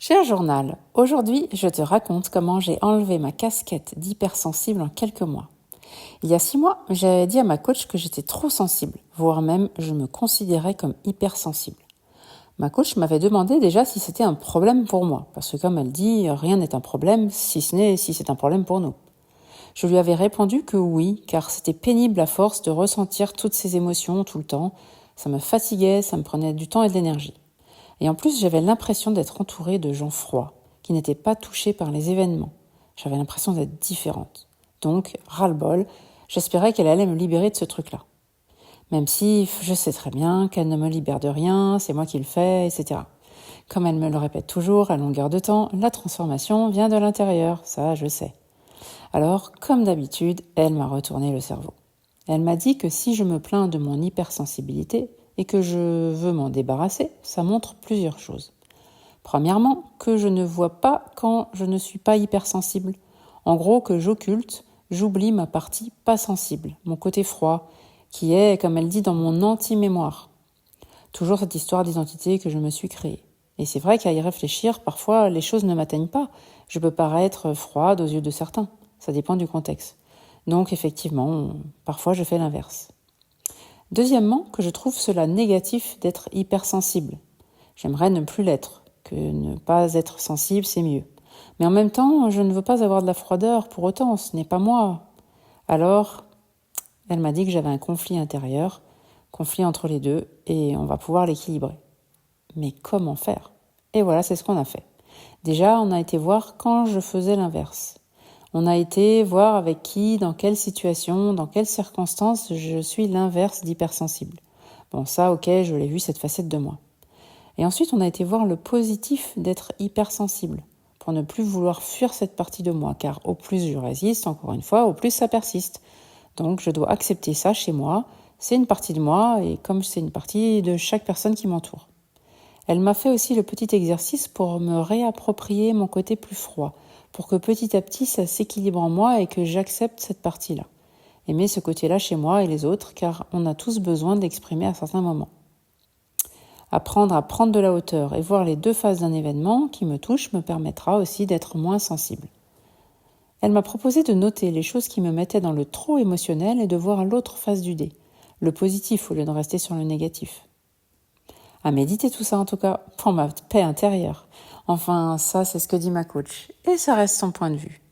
Cher journal, aujourd'hui je te raconte comment j'ai enlevé ma casquette d'hypersensible en quelques mois. Il y a 6 mois, j'avais dit à ma coach que j'étais trop sensible, voire même je me considérais comme hypersensible. Ma coach m'avait demandé déjà si c'était un problème pour moi, parce que comme elle dit, rien n'est un problème si ce n'est si c'est un problème pour nous. Je lui avais répondu que oui, car c'était pénible à force de ressentir toutes ces émotions tout le temps, ça me fatiguait, ça me prenait du temps et de l'énergie. Et en plus, j'avais l'impression d'être entourée de gens froids, qui n'étaient pas touchés par les événements. J'avais l'impression d'être différente. Donc, ras-le-bol, j'espérais qu'elle allait me libérer de ce truc-là. Même si je sais très bien qu'elle ne me libère de rien, c'est moi qui le fais, etc. Comme elle me le répète toujours à longueur de temps, la transformation vient de l'intérieur, ça je sais. Alors, comme d'habitude, elle m'a retourné le cerveau. Elle m'a dit que si je me plains de mon hypersensibilité et que je veux m'en débarrasser, ça montre plusieurs choses. Premièrement, que je ne vois pas quand je ne suis pas hypersensible. En gros, que j'occulte, j'oublie ma partie pas sensible, mon côté froid, qui est, comme elle dit, dans mon anti-mémoire. Toujours cette histoire d'identité que je me suis créée. Et c'est vrai qu'à y réfléchir, parfois, les choses ne m'atteignent pas. Je peux paraître froide aux yeux de certains. Ça dépend du contexte. Donc, effectivement, parfois, je fais l'inverse. Deuxièmement, que je trouve cela négatif d'être hypersensible. J'aimerais ne plus l'être, que ne pas être sensible, c'est mieux. Mais en même temps, je ne veux pas avoir de la froideur pour autant, ce n'est pas moi. Alors, elle m'a dit que j'avais un conflit intérieur, conflit entre les deux, et on va pouvoir l'équilibrer. Mais comment faire ? Et voilà, c'est ce qu'on a fait. Déjà, on a été voir quand je faisais l'inverse. On a été voir avec qui, dans quelle situation, dans quelles circonstances je suis l'inverse d'hypersensible. Bon, ça, ok, je l'ai vu, cette facette de moi. Et ensuite, on a été voir le positif d'être hypersensible, pour ne plus vouloir fuir cette partie de moi, car au plus je résiste, encore une fois, au plus ça persiste. Donc, je dois accepter ça chez moi, c'est une partie de moi, et comme c'est une partie de chaque personne qui m'entoure. Elle m'a fait aussi le petit exercice pour me réapproprier mon côté plus froid, pour que petit à petit ça s'équilibre en moi et que j'accepte cette partie-là. Aimer ce côté-là chez moi et les autres, car on a tous besoin de l'exprimer à certains moments. Apprendre à prendre de la hauteur et voir les deux phases d'un événement qui me touche me permettra aussi d'être moins sensible. Elle m'a proposé de noter les choses qui me mettaient dans le trop émotionnel et de voir l'autre face du dé, le positif au lieu de rester sur le négatif. À méditer tout ça en tout cas, pour ma paix intérieure. Enfin, ça c'est ce que dit ma coach, et ça reste son point de vue.